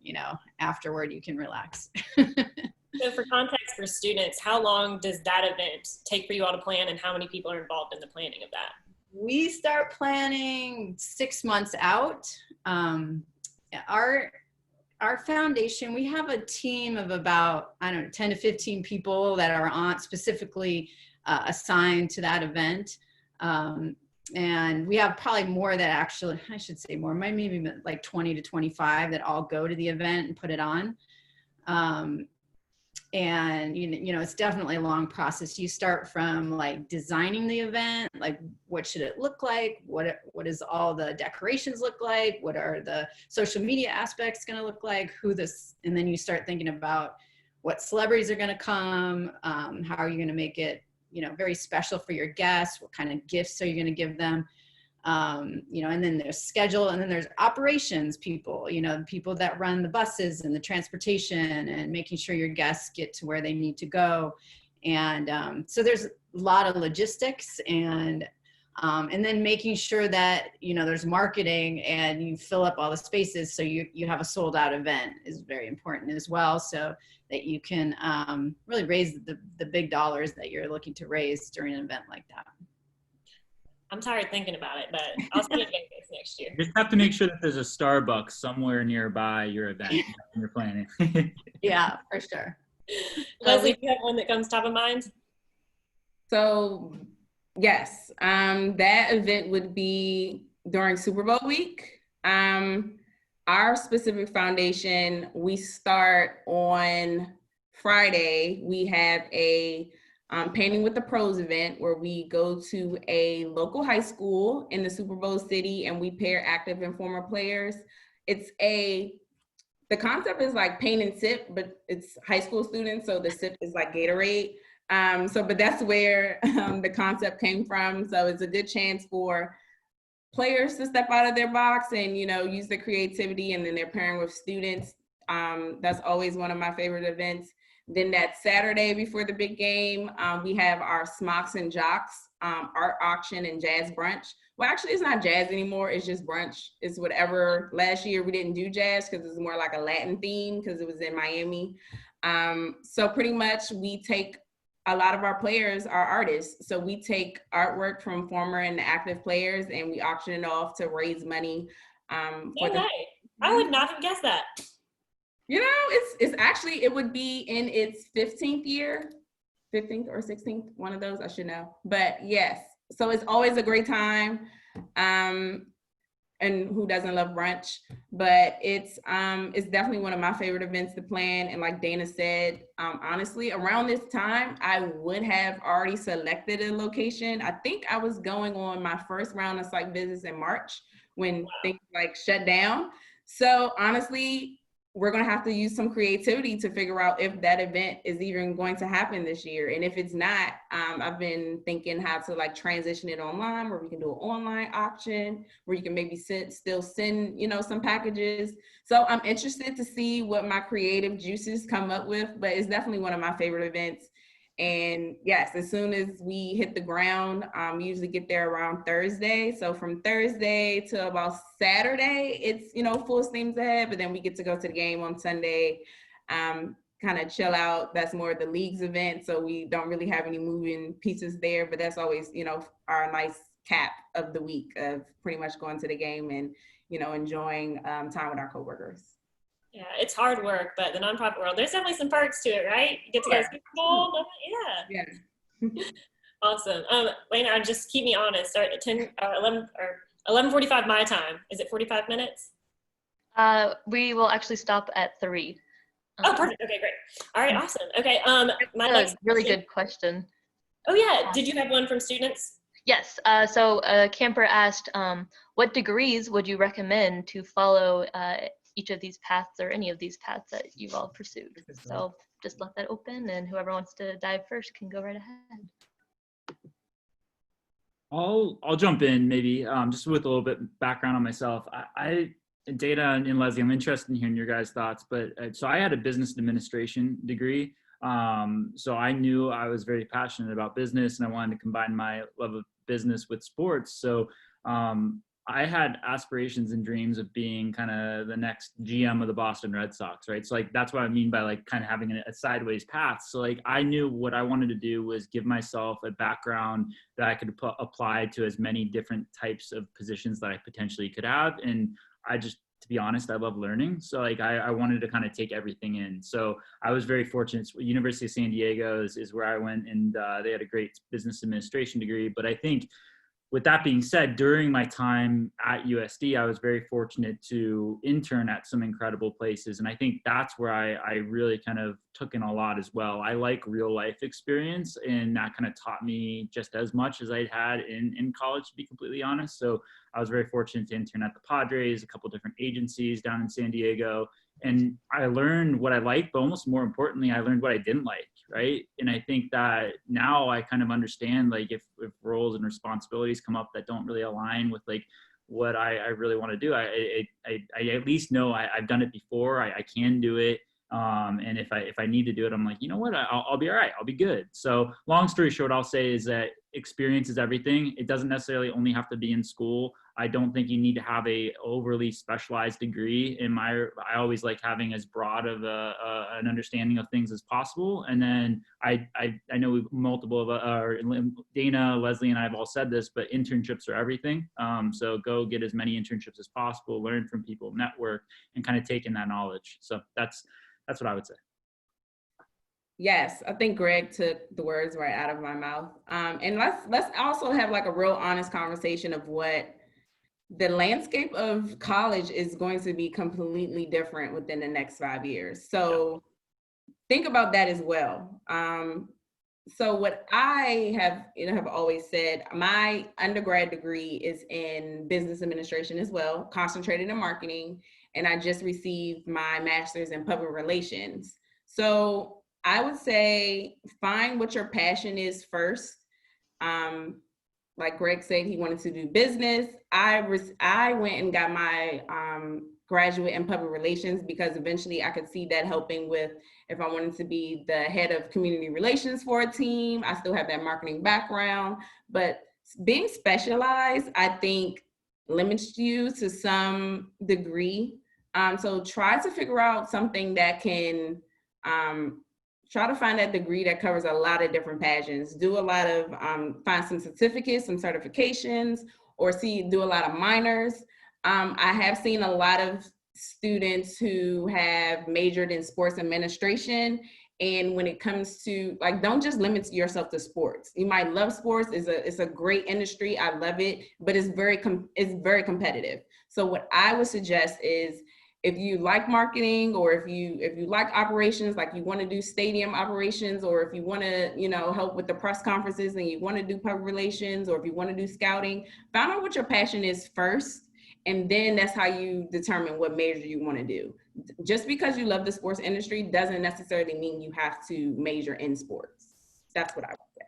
Afterward, you can relax. So for context for students, how long does that event take for you all to plan, and how many people are involved in the planning of that? We start planning 6 months out. Our foundation, we have a team of about, 10 to 15 people that are specifically assigned to that event. And we have probably more that actually, I should say more, maybe like 20 to 25 that all go to the event and put it on. And you know, it's definitely a long process. You start from like designing the event, like what should it look like, what does all the decorations look like, what are the social media aspects going to look like, and then you start thinking about what celebrities are going to come, how are you going to make it, you know, very special for your guests, what kind of gifts are you going to give them. You know, and then there's schedule, and then there's operations people, you know, people that run the buses and the transportation and making sure your guests get to where they need to go. And so there's a lot of logistics, and then making sure that, you know, there's marketing and you fill up all the spaces. So you have a sold out event is very important as well, so that you can really raise the big dollars that you're looking to raise during an event like that. I'm tired thinking about it, but I'll see you guys next year. You just have to make sure that there's a Starbucks somewhere nearby your event when you're planning. Yeah, for sure. Leslie, do you have one that comes top of mind? So yes, that event would be during Super Bowl week. Our specific foundation, we start on Friday. We have a Painting with the Pros event where we go to a local high school in the Super Bowl city and we pair active and former players. The concept is like paint and sip, but it's high school students, so the sip is like Gatorade. But that's where the concept came from. So it's a good chance for players to step out of their box and, you know, use their creativity, and then they're pairing with students. That's always one of my favorite events. Then that Saturday before the big game, we have our Smocks and Jocks art auction and jazz brunch. Well, actually, it's not jazz anymore. It's just brunch. It's whatever. Last year, we didn't do jazz because it's more like a Latin theme because it was in Miami. So pretty much we take a lot of our players are artists. So we take artwork from former and active players and we auction it off to raise money. I would not have guessed that. You know, it's actually, it would be in its 15th year, 15th or 16th, one of those, I should know. But yes, so it's always a great time. And who doesn't love brunch? But it's definitely one of my favorite events to plan. And like Dana said, honestly, around this time, I would have already selected a location. I think I was going on my first round of site visits in March when things like shut down. So honestly, we're going to have to use some creativity to figure out if that event is even going to happen this year. And if it's not, I've been thinking how to like transition it online, where we can do an online auction, where you can maybe still send, you know, some packages. So I'm interested to see what my creative juices come up with, but it's definitely one of my favorite events. And yes, as soon as we hit the ground, we usually get there around Thursday. So from Thursday to about Saturday, it's, you know, full steam ahead, but then we get to go to the game on Sunday, kind of chill out. That's more of the league's event. So we don't really have any moving pieces there, but that's always, you know, our nice cap of the week of pretty much going to the game and, you know, enjoying time with our coworkers. Yeah, it's hard work, but the nonprofit world, there's definitely some perks to it, right? You get to go to Super Bowl. Yeah. Awesome. Wayne, just keep me honest. Start at 11 or 11:45 my time. Is it 45 minutes? We will actually stop at 3. Oh, perfect. Okay, great. All right, awesome. Okay. My next really good question. Oh yeah, did you have one from students? Yes. So a camper asked, what degrees would you recommend to follow each of these paths or any of these paths that you've all pursued? So just let that open, and whoever wants to dive first can go right ahead. I'll jump in maybe just with a little bit background on myself. Dana and Leslie, I'm interested in hearing your guys' thoughts, but so I had a business administration degree. So I knew I was very passionate about business and I wanted to combine my love of business with sports. So I had aspirations and dreams of being kind of the next GM of the Boston Red Sox, right? So like, that's what I mean by like kind of having a sideways path. So like, I knew what I wanted to do was give myself a background that I could apply to as many different types of positions that I potentially could have. And I just, to be honest, I love learning. So like, I wanted to kind of take everything in. So I was very fortunate. University of San Diego is where I went, and they had a great business administration degree. But I think with that being said, during my time at USD, I was very fortunate to intern at some incredible places. And I think that's where I really kind of took in a lot as well. I like real life experience, and that kind of taught me just as much as I'd had in college, to be completely honest. So I was very fortunate to intern at the Padres, a couple different agencies down in San Diego. And I learned what I liked, but almost more importantly, I learned what I didn't like, right? And I think that now I kind of understand, like, if roles and responsibilities come up that don't really align with like what I really want to do, I at least know I've done it before, I can do it. And if I need to do it, I'm like, you know what, I'll be all right. I'll be good. So long story short, I'll say is that experience is everything. It doesn't necessarily only have to be in school. I don't think you need to have a overly specialized degree. I always like having as broad of an understanding of things as possible. And then I know multiple of Dana, Leslie, and I have all said this, but internships are everything. So go get as many internships as possible, learn from people, network, and kind of take in that knowledge. So that's what I would say. Yes, I think Gregg took the words right out of my mouth. And let's also have like a real honest conversation of what the landscape of college is going to be completely different within the next 5 years. So think about that as well. So what I have always said, my undergrad degree is in business administration as well, concentrated in marketing, and I just received my master's in public relations. So I would say find what your passion is first. Like Gregg said, he wanted to do business. I went and got my graduate in public relations because eventually I could see that helping with if I wanted to be the head of community relations for a team. I still have that marketing background, but being specialized, I think, limits you to some degree. So try to figure out something that can try to find that degree that covers a lot of different passions. Do a lot of, find some certificates, some certifications, or do a lot of minors. I have seen a lot of students who have majored in sports administration. And when it comes to, like, don't just limit yourself to sports. You might love sports, it's a great industry, I love it, but it's very competitive. So what I would suggest is, if you like marketing, or if you like operations, like you want to do stadium operations, or if you want to, help with the press conferences and you want to do public relations, or if you want to do scouting, find out what your passion is first. And then that's how you determine what major you want to do. Just because you love the sports industry doesn't necessarily mean you have to major in sports. That's what I would say.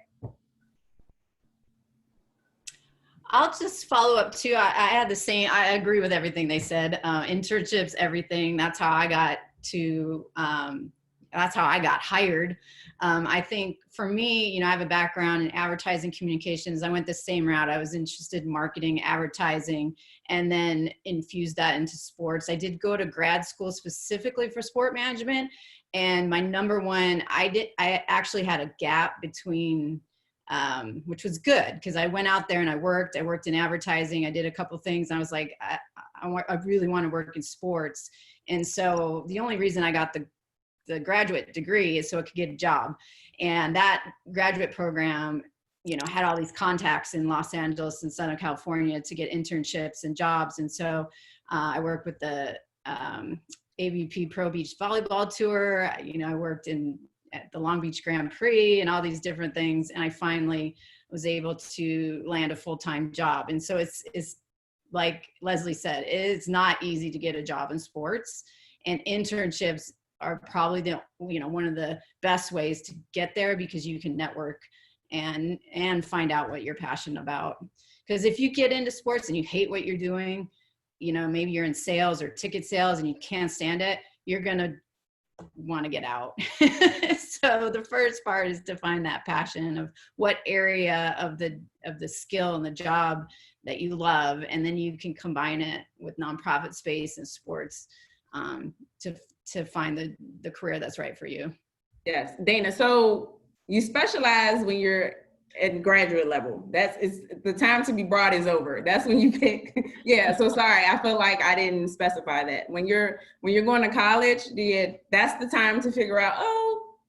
I'll just follow up too. I had the same, I agree with everything they said. Internships, everything. That's how I got hired. I think for me, I have a background in advertising communications. I went the same route. I was interested in marketing, advertising, and then infused that into sports. I did go to grad school specifically for sport management. And my number one, I actually had a gap between, which was good because I went out there and I worked in advertising. I did a couple things. And I was like, I really want to work in sports. And so the only reason I got the graduate degree is so I could get a job. And that graduate program, had all these contacts in Los Angeles and Southern California to get internships and jobs. And so I worked with the AVP Pro Beach Volleyball Tour. I worked at the Long Beach Grand Prix and all these different things. And I finally was able to land a full-time job. And so it's like Leslie said, it's not easy to get a job in sports, and internships are probably one of the best ways to get there, because you can network and find out what you're passionate about. Because if you get into sports and you hate what you're doing, maybe you're in sales or ticket sales and you can't stand it, you're going to want to get out. So the first part is to find that passion of what area of the skill and the job that you love, and then you can combine it with nonprofit space and sports to find the career that's right for you. Yes, Dana. So you specialize when you're at graduate level. It's the time to be broad is over. That's when you pick. Yeah. So sorry, I feel like I didn't specify that. When you're going to college, that's the time to figure out,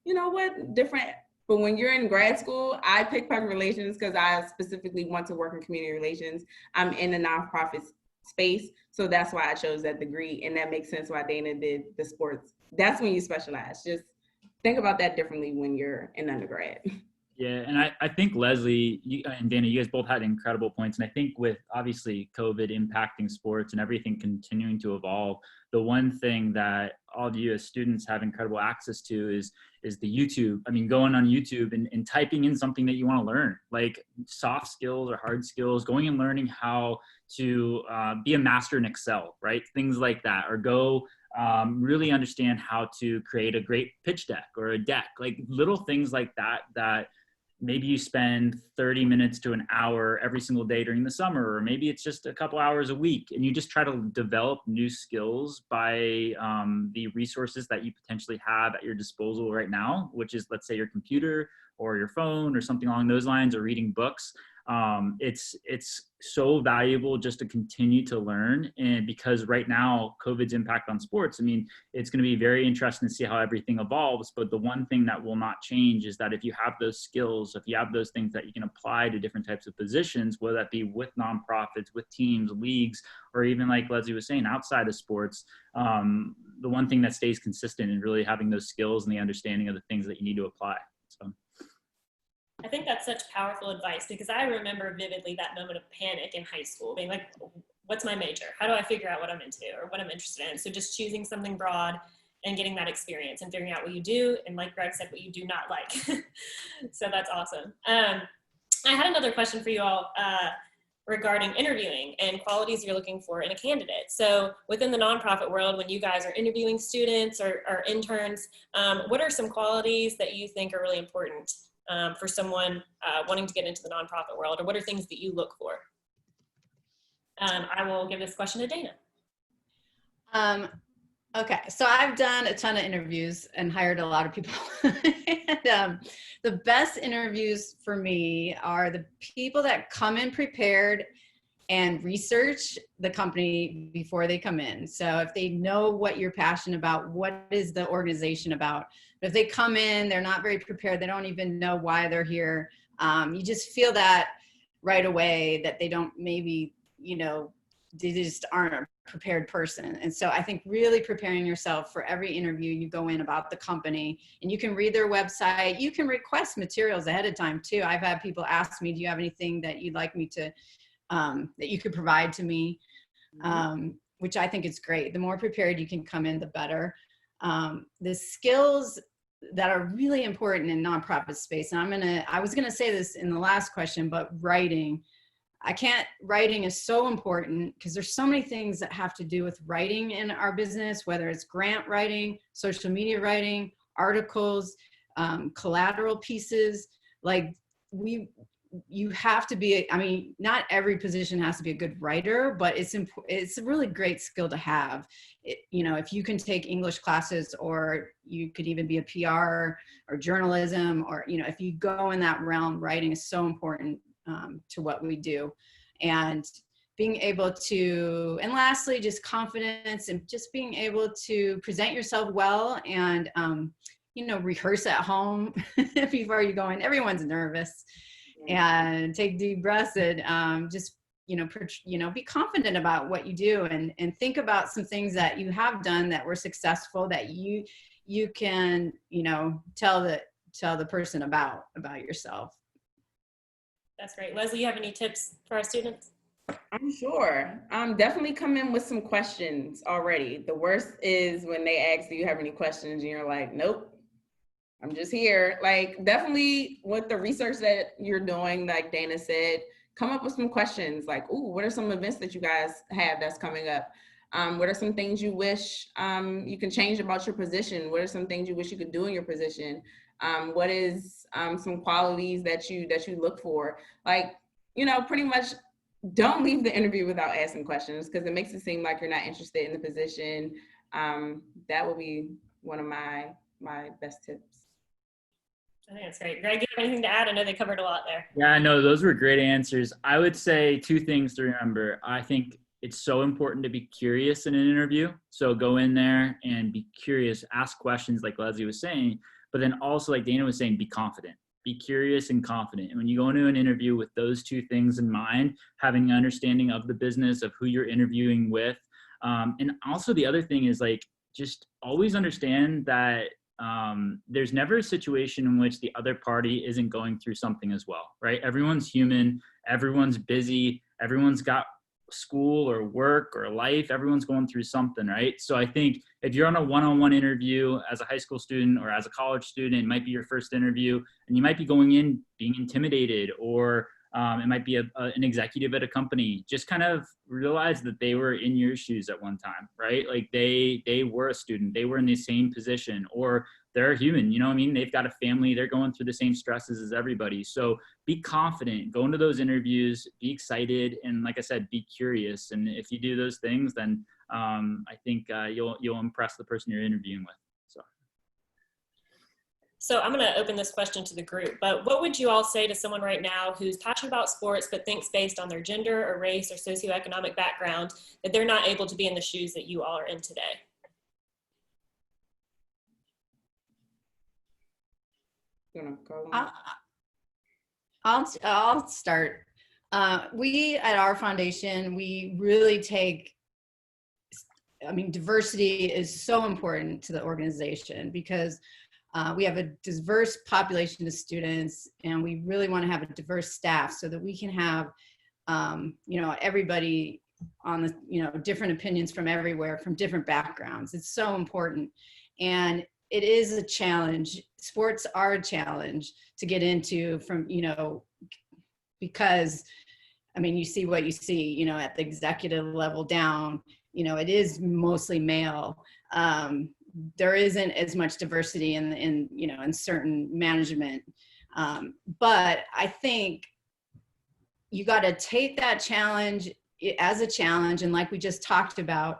what different But when you're in grad school, I picked public relations because I specifically want to work in community relations. I'm in the nonprofit space, so that's why I chose that degree, and that makes sense why Dana did the sports. That's when you specialize. Just think about that differently when you're in undergrad. Yeah, and I think Leslie and Dana, you guys both had incredible points. And I think with obviously COVID impacting sports and everything continuing to evolve, the one thing that all of you as students have incredible access to is the YouTube. I mean, going on YouTube and typing in something that you want to learn, like soft skills or hard skills, going and learning how to be a master in Excel, right? Things like that, or go really understand how to create a great pitch deck or a deck, like little things like that, that maybe you spend 30 minutes to an hour every single day during the summer, or maybe it's just a couple hours a week, and you just try to develop new skills by the resources that you potentially have at your disposal right now, which is, let's say, your computer or your phone or something along those lines, or reading books. It's so valuable just to continue to learn. And because right now COVID's impact on sports, I mean, it's going to be very interesting to see how everything evolves. But the one thing that will not change is that if you have those skills, if you have those things that you can apply to different types of positions, whether that be with nonprofits, with teams, leagues, or even like Leslie was saying, outside of sports, the one thing that stays consistent is really having those skills and the understanding of the things that you need to apply. So I think that's such powerful advice, because I remember vividly that moment of panic in high school, being like, what's my major? How do I figure out what I'm into or what I'm interested in? So just choosing something broad and getting that experience and figuring out what you do. And like Gregg said, what you do not like. So that's awesome. I had another question for you all regarding interviewing and qualities you're looking for in a candidate. So within the nonprofit world, when you guys are interviewing students or interns, what are some qualities that you think are really important for someone wanting to get into the nonprofit world, or what are things that you look for? I will give this question to Dana. Okay, so I've done a ton of interviews and hired a lot of people. And the best interviews for me are the people that come in prepared and research the company before they come in. So if they know what you're passionate about, what is the organization about? But if they come in, they're not very prepared, they don't even know why they're here. You just feel that right away that they don't maybe, you know, they just aren't a prepared person. And so I think really preparing yourself for every interview you go in about the company, and you can read their website, you can request materials ahead of time too. I've had people ask me, do you have anything that you'd like me to, that you could provide to me? Which I think is great. The more prepared you can come in, the better. The skills that are really important in nonprofit space, and I was gonna say this in the last question, but writing is so important because there's so many things that have to do with writing in our business, whether it's grant writing, social media writing, articles, collateral pieces. Like you have to be, I mean, not every position has to be a good writer, but it's a really great skill to have. You know, if you can take English classes, or you could even be a PR or journalism, or, you know, if you go in that realm, writing is so important to what we do. And being able to, and lastly, just confidence and just being able to present yourself well, and, you know, rehearse at home before you go in. Everyone's nervous, and take deep breaths, and just, you know, be confident about what you do, and think about some things that you have done that were successful that you can, you know, tell the person about yourself. That's great. Leslie, you have any tips for our students? I'm sure. Definitely come in with some questions already. The worst is when they ask, do you have any questions? And you're like, nope, I'm just here. Like, definitely with the research that you're doing, like Dana said, come up with some questions like, ooh, what are some events that you guys have that's coming up? What are some things you wish you can change about your position? What are some things you wish you could do in your position? What is some qualities that you look for? Like, you know, pretty much don't leave the interview without asking questions, because it makes it seem like you're not interested in the position. That would be one of my best tips. I think that's great. Gregg, you have anything to add? I know they covered a lot there. yeah, no, those were great answers. I would say two things to remember. I think it's so important to be curious in an interview. So go in there and be curious, ask questions like Leslie was saying, but then also, like Dana was saying, be confident. Be curious and confident. And when you go into an interview with those two things in mind, having an understanding of the business, of who you're interviewing with. And also the other thing is like, just always understand that there's never a situation in which the other party isn't going through something as well, right? Everyone's human, everyone's busy, everyone's got school or work or life, everyone's going through something, right? So I think if you're on a one-on-one interview as a high school student or as a college student, it might be your first interview and you might be going in being intimidated, or it might be an executive at a company. Just kind of realize that they were in your shoes at one time, right? Like they were a student, they were in the same position, or they're a human, you know what I mean? They've got a family, they're going through the same stresses as everybody. So be confident, go into those interviews, be excited, and like I said, be curious. And if you do those things, then I think you'll impress the person you're interviewing with. So I'm going to open this question to the group, but what would you all say to someone right now who's passionate about sports but thinks based on their gender or race or socioeconomic background that they're not able to be in the shoes that you all are in today? I'll start. We at our foundation, we really take, diversity is so important to the organization because we have a diverse population of students, and we really want to have a diverse staff so that we can have, everybody on the, different opinions from everywhere, from different backgrounds. It's so important. And it is a challenge. Sports are a challenge to get into from, because, you see what you see, at the executive level down, it is mostly male. There isn't as much diversity in certain management. But I think you got to take that challenge as a challenge. And like we just talked about,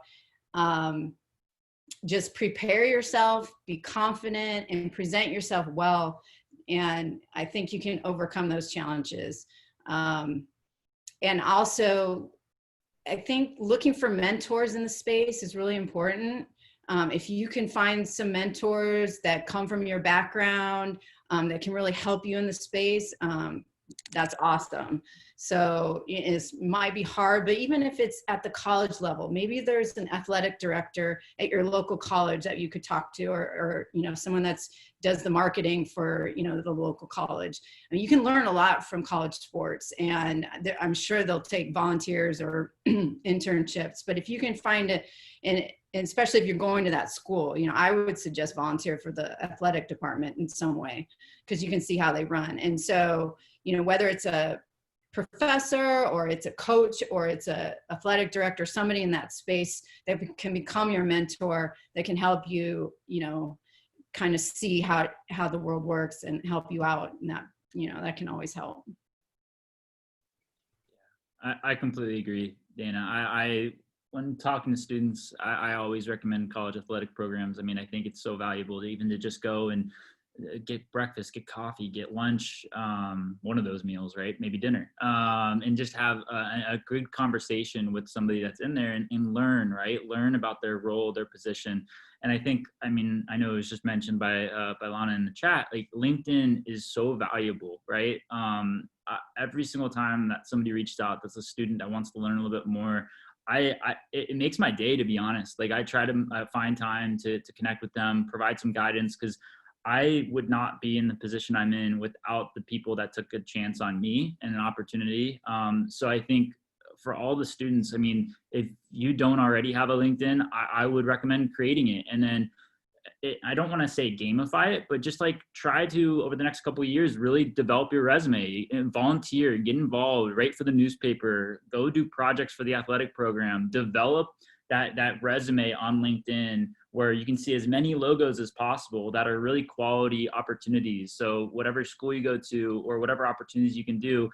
just prepare yourself, be confident, and present yourself well. And I think you can overcome those challenges. And also, I think looking for mentors in the space is really important. If you can find some mentors that come from your background that can really help you in the space, that's awesome. So it might be hard, but even if it's at the college level, maybe there's an athletic director at your local college that you could talk to, or someone that's does the marketing for the local college. You can learn a lot from college sports, and I'm sure they'll take volunteers or internships. But if you can find it, and especially if you're going to that school, I would suggest volunteer for the athletic department in some way, because you can see how they run. And so, whether it's a professor or it's a coach or it's a athletic director, somebody in that space that can become your mentor, that can help you, kind of see how the world works and help you out. And that, that can always help. I completely agree, Dana. I when talking to students, I always recommend college athletic programs. I think it's so valuable to just go and get breakfast, get coffee, get lunch, one of those meals, right? Maybe dinner, and just have a good conversation with somebody that's in there and learn, right? Learn about their role, their position. And I think, I know it was just mentioned by Lana in the chat, like LinkedIn is so valuable, right? Every single time that somebody reached out, that's a student that wants to learn a little bit more, it makes my day, to be honest. Like I try to find time to connect with them, provide some guidance, because I would not be in the position I'm in without the people that took a chance on me and an opportunity. So I think for all the students, if you don't already have a LinkedIn, I would recommend creating it. And then I don't want to say gamify it, but just like try to, over the next couple of years, really develop your resume and volunteer, get involved, write for the newspaper, go do projects for the athletic program, develop that resume on LinkedIn where you can see as many logos as possible that are really quality opportunities. So whatever school you go to or whatever opportunities you can do,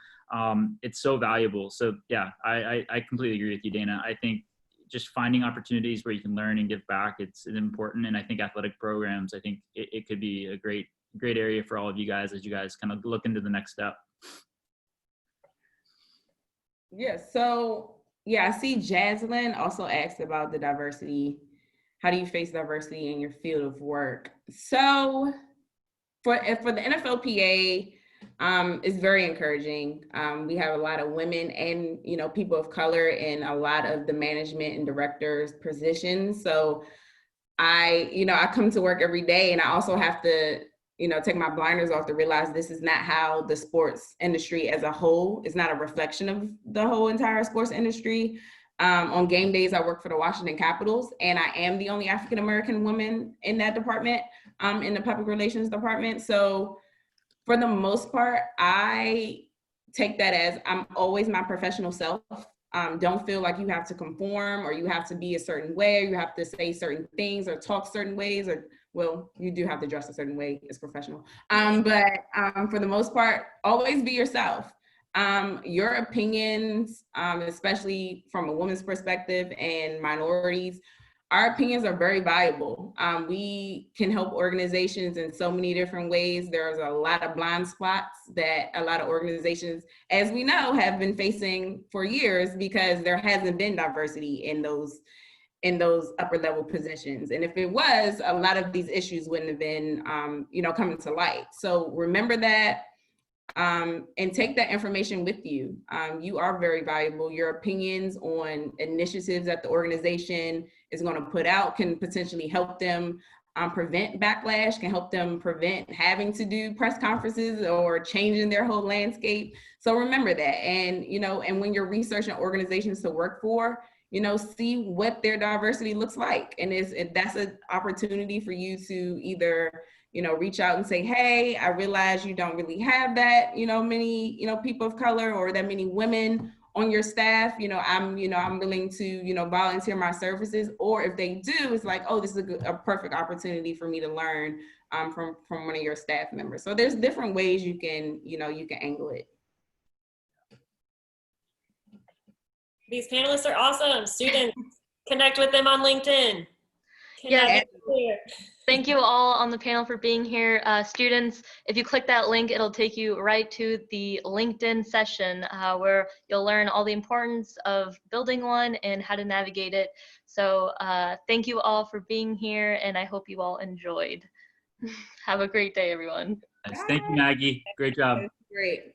it's so valuable. So yeah, I completely agree with you, Dana. I think just finding opportunities where you can learn and give back, it's important. And I think athletic programs, I think it could be a great area for all of you guys as you guys kind of look into the next step. Yeah, so I see Jaslyn also asked about the diversity. How do you face diversity in your field of work? So For the NFLPA, it's very encouraging. We have a lot of women and, you know, people of color in a lot of the management and directors positions. So I come to work every day, and I also have to, you know, take my blinders off to realize this is not how the sports industry as a whole is not a reflection of the whole entire sports industry. On game days, I work for the Washington Capitals, and I am the only African-American woman in that department, in the public relations department. So for the most part, I take that as I'm always my professional self. Don't feel like you have to conform or you have to be a certain way, or you have to say certain things or talk certain ways, or, well, you do have to dress a certain way as professional. But for the most part, always be yourself. Your opinions, especially from a woman's perspective and minorities, our opinions are very valuable. We can help organizations in so many different ways. There's a lot of blind spots that a lot of organizations, as we know, have been facing for years because there hasn't been diversity in those upper level positions. And if it was, a lot of these issues wouldn't have been, coming to light. So remember that. And take that information with you. You are very valuable. Your opinions on initiatives that the organization is going to put out can potentially help them prevent backlash, can help them prevent having to do press conferences or changing their whole landscape. So remember that. And, and when you're researching organizations to work for, see what their diversity looks like. And that's an opportunity for you to either reach out and say, hey, I realize you don't really have that, many, people of color or that many women on your staff. I'm willing to, volunteer my services. Or if they do, it's like, oh, this is a perfect opportunity for me to learn from one of your staff members. So there's different ways you can angle it. These panelists are awesome. Students, connect with them on LinkedIn. Yeah. Thank you all on the panel for being here. Students, if you click that link, it'll take you right to the LinkedIn session where you'll learn all the importance of building one and how to navigate it. So thank you all for being here, and I hope you all enjoyed. Have a great day, everyone. Thank you, Maggie. Great job. Great.